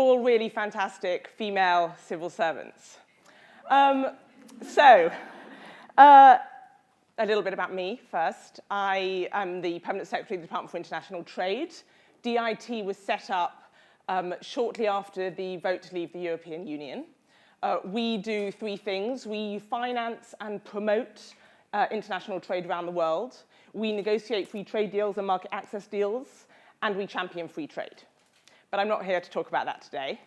all really fantastic female civil servants. A little bit about me first. I am the Permanent Secretary of the Department for International Trade. DIT was set up shortly after the vote to leave the European Union. We do three things. We finance and promote international trade around the world. We negotiate free trade deals and market access deals, and we champion free trade. But I'm not here to talk about that today.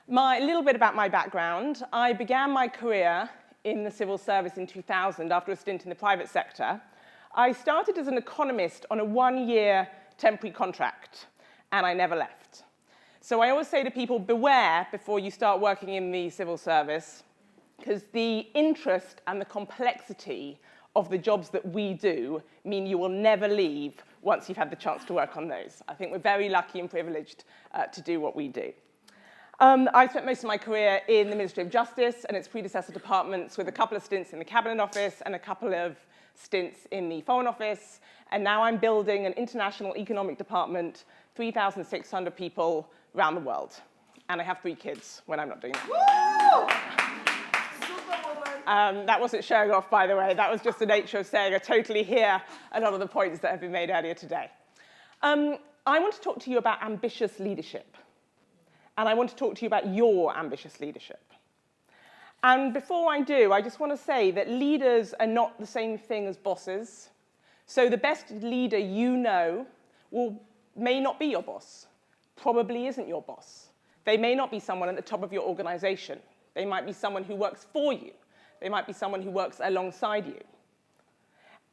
A little bit about my background. I began my career in the civil service in 2000 after a stint in the private sector. I started as an economist on a one-year temporary contract, and I never left. So I always say to people, beware before you start working in the civil service, because the interest and the complexity of the jobs that we do mean you will never leave once you've had the chance to work on those. I think we're very lucky and privileged to do what we do. I spent most of my career in the Ministry of Justice and its predecessor departments, with a couple of stints in the Cabinet Office and a couple of stints in the Foreign Office. And now I'm building an international economic department, 3,600 people around the world. And I have 3 kids when I'm not doing that. That wasn't showing off, by the way. That was just the nature of saying I totally hear a lot of the points that have been made earlier today. I want to talk to you about ambitious leadership. And I want to talk to you about your ambitious leadership. And before I do, I just want to say that leaders are not the same thing as bosses. So the best leader you know may not be your boss, probably isn't your boss. They may not be someone at the top of your organization. They might be someone who works for you. They might be someone who works alongside you.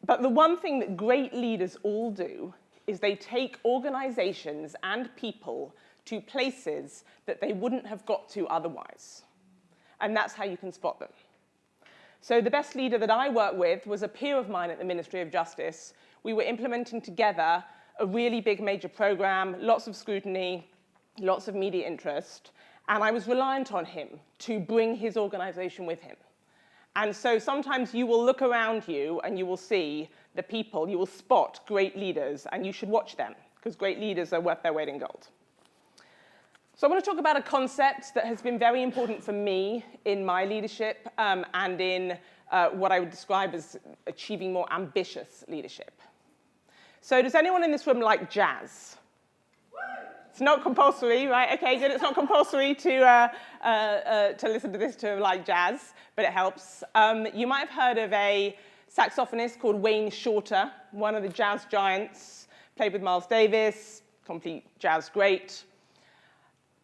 But the one thing that great leaders all do is they take organizations and people to places that they wouldn't have got to otherwise. And that's how you can spot them. So the best leader that I worked with was a peer of mine at the Ministry of Justice. We were implementing together a really big major program, lots of scrutiny, lots of media interest, and I was reliant on him to bring his organization with him. And so sometimes you will look around you and you will see the people, you will spot great leaders, and you should watch them, because great leaders are worth their weight in gold. So I want to talk about a concept that has been very important for me in my leadership and in what I would describe as achieving more ambitious leadership. So does anyone in this room like jazz? It's not compulsory, right? Okay, good. It's not compulsory to listen to this to like jazz, but it helps. You might have heard of a saxophonist called Wayne Shorter, one of the jazz giants, played with Miles Davis, complete jazz great.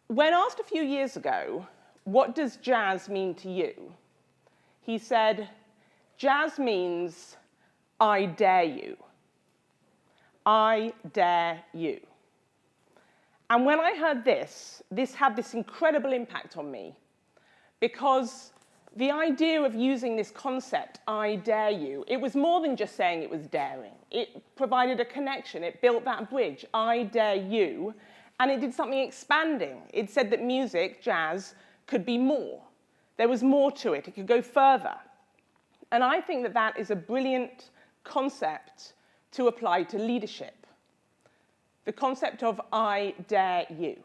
When asked a few years ago, what does jazz mean to you? He said, jazz means, I dare you. I dare you. And when I heard this had this incredible impact on me, because the idea of using this concept, I dare you, it was more than just saying it was daring. It provided a connection. It built that bridge, I dare you. And it did something expanding. It said that music, jazz, could be more. There was more to it. It could go further. And I think that that is a brilliant concept to apply to leadership. The concept of I dare you.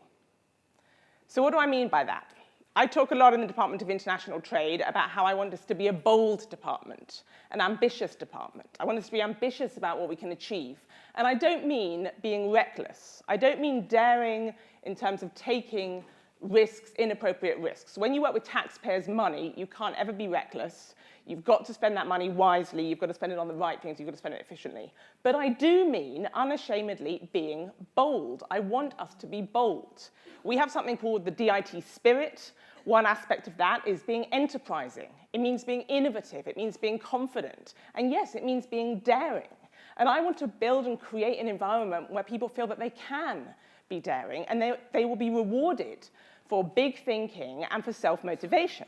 So what do I mean by that? I talk a lot in the Department of International Trade about how I want us to be a bold department, an ambitious department. I want us to be ambitious about what we can achieve. And I don't mean being reckless. I don't mean daring in terms of taking risks, inappropriate risks. When you work with taxpayers' money, you can't ever be reckless. You've got to spend that money wisely. You've got to spend it on the right things. You've got to spend it efficiently. But I do mean, unashamedly, being bold. I want us to be bold. We have something called the DIT spirit. One aspect of that is being enterprising. It means being innovative. It means being confident. And yes, it means being daring. And I want to build and create an environment where people feel that they can be daring, and they will be rewarded for big thinking and for self-motivation.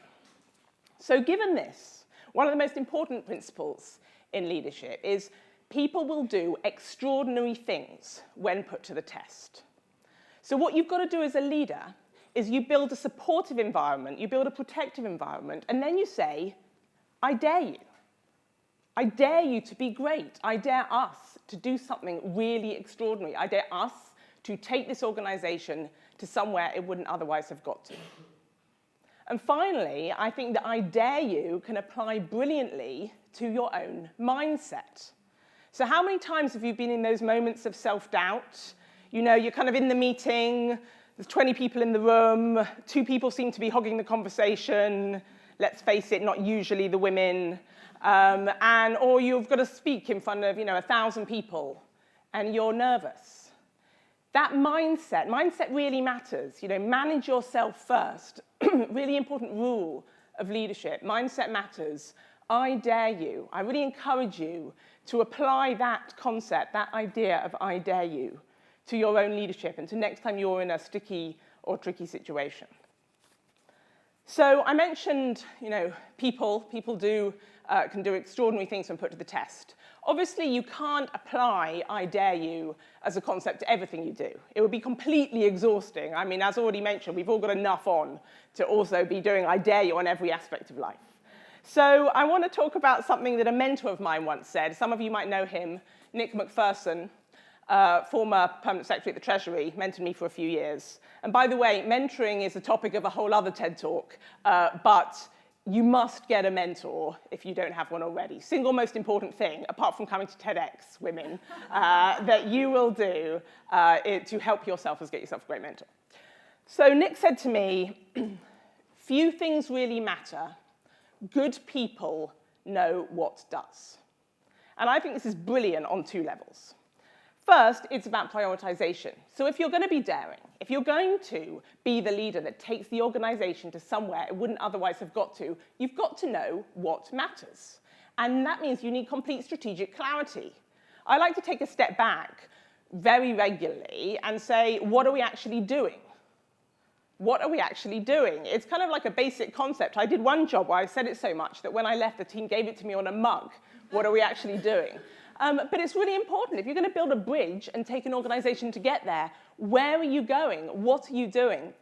So given this, one of the most important principles in leadership is people will do extraordinary things when put to the test. So what you've got to do as a leader is you build a supportive environment, you build a protective environment, and then you say, I dare you. I dare you to be great. I dare us to do something really extraordinary. I dare us to take this organization to somewhere it wouldn't otherwise have got to. And finally, I think that I dare you can apply brilliantly to your own mindset. So how many times have you been in those moments of self-doubt? You know, you're kind of in the meeting, there's 20 people in the room, 2 people seem to be hogging the conversation, let's face it, not usually the women, or you've got to speak in front of, 1,000 people, and you're nervous. That mindset really matters. Manage yourself first. Really important rule of leadership. Mindset matters. I dare you. I really encourage you to apply that concept, that idea of I dare you, to your own leadership and to next time you're in a sticky or tricky situation. So I mentioned, people can do extraordinary things when put to the test. Obviously, you can't apply I dare you as a concept to everything you do. It would be completely exhausting. I mean, as already mentioned, we've all got enough on to also be doing I dare you on every aspect of life. So I want to talk about something that a mentor of mine once said. Some of you might know him, Nick McPherson, former permanent secretary at the Treasury, mentored me for a few years. And by the way, mentoring is a topic of a whole other TED Talk, but you must get a mentor if you don't have one already. Single most important thing, apart from coming to TEDxWhitehallWomen, that you will do to help yourself is get yourself a great mentor. So Nick said to me, few things really matter. Good people know what does. And I think this is brilliant on 2 levels. First, it's about prioritization. So if you're going to be daring, if you're going to be the leader that takes the organization to somewhere it wouldn't otherwise have got to, you've got to know what matters. And that means you need complete strategic clarity. I like to take a step back very regularly and say, what are we actually doing? What are we actually doing? It's kind of like a basic concept. I did one job where I said it so much that when I left, the team gave it to me on a mug. What are we actually doing? But it's really important. If you're going to build a bridge and take an organization to get there, where are you going? What are you doing?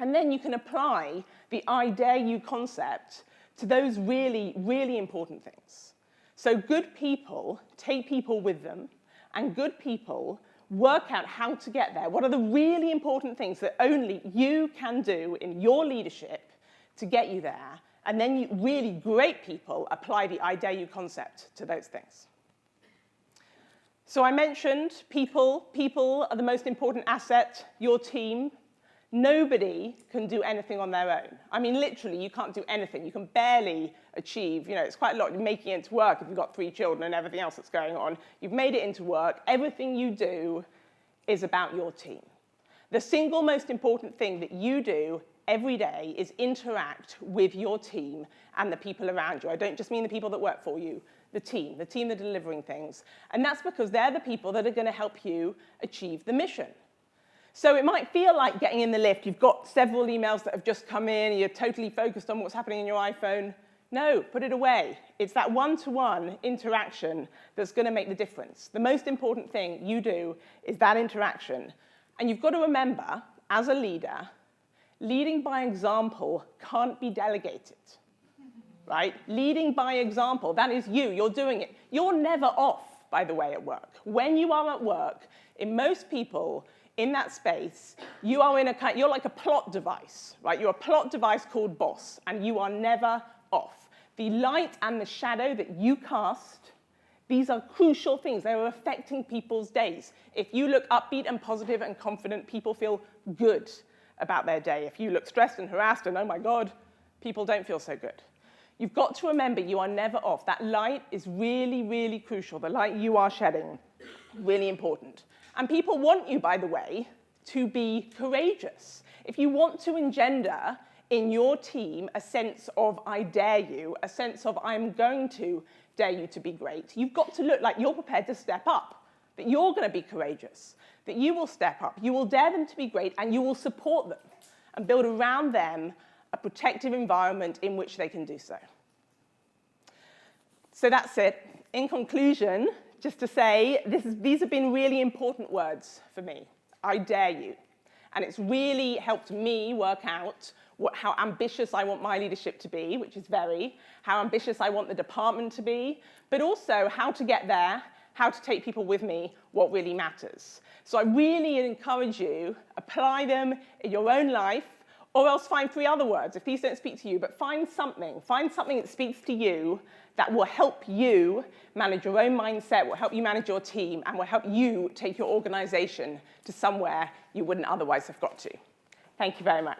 And then you can apply the I dare you concept to those really, really important things. So good people take people with them, and good people work out how to get there. What are the really important things that only you can do in your leadership to get you there? And then really great people apply the I dare you concept to those things. So I mentioned people. People are the most important asset, your team. Nobody can do anything on their own. I mean, literally, you can't do anything. You can barely achieve. It's quite a lot making it into work if you've got 3 children and everything else that's going on. You've made it into work. Everything you do is about your team. The single most important thing that you do every day is interact with your team and the people around you. I don't just mean the people that work for you. The team that are delivering things. And that's because they're the people that are going to help you achieve the mission. So it might feel like getting in the lift. You've got several emails that have just come in. You're totally focused on what's happening in your iPhone. No, put it away. It's that one-to-one interaction that's going to make the difference. The most important thing you do is that interaction. And you've got to remember, as a leader, leading by example can't be delegated. Right? Leading by example, that is you, you're doing it. You're never off, by the way, at work. When you are at work, in most people in that space, you're like a plot device, right? You're a plot device called boss, and you are never off. The light and the shadow that you cast, these are crucial things. They are affecting people's days. If you look upbeat and positive and confident, people feel good about their day. If you look stressed and harassed and, oh my God, people don't feel so good. You've got to remember you are never off. That light is really, really crucial. The light you are shedding, really important. And people want you, by the way, to be courageous. If you want to engender in your team a sense of I dare you, a sense of I'm going to dare you to be great, you've got to look like you're prepared to step up, that you're going to be courageous, that you will step up, you will dare them to be great, and you will support them and build around them a protective environment in which they can do so. So that's it. In conclusion, just to say, these have been really important words for me. I dare you. And it's really helped me work out how ambitious I want my leadership to be, which is how ambitious I want the department to be, but also how to get there, how to take people with me, what really matters. So I really encourage you, apply them in your own life, or else find 3 other words. If these don't speak to you, but find something that speaks to you that will help you manage your own mindset, will help you manage your team, and will help you take your organization to somewhere you wouldn't otherwise have got to. Thank you very much.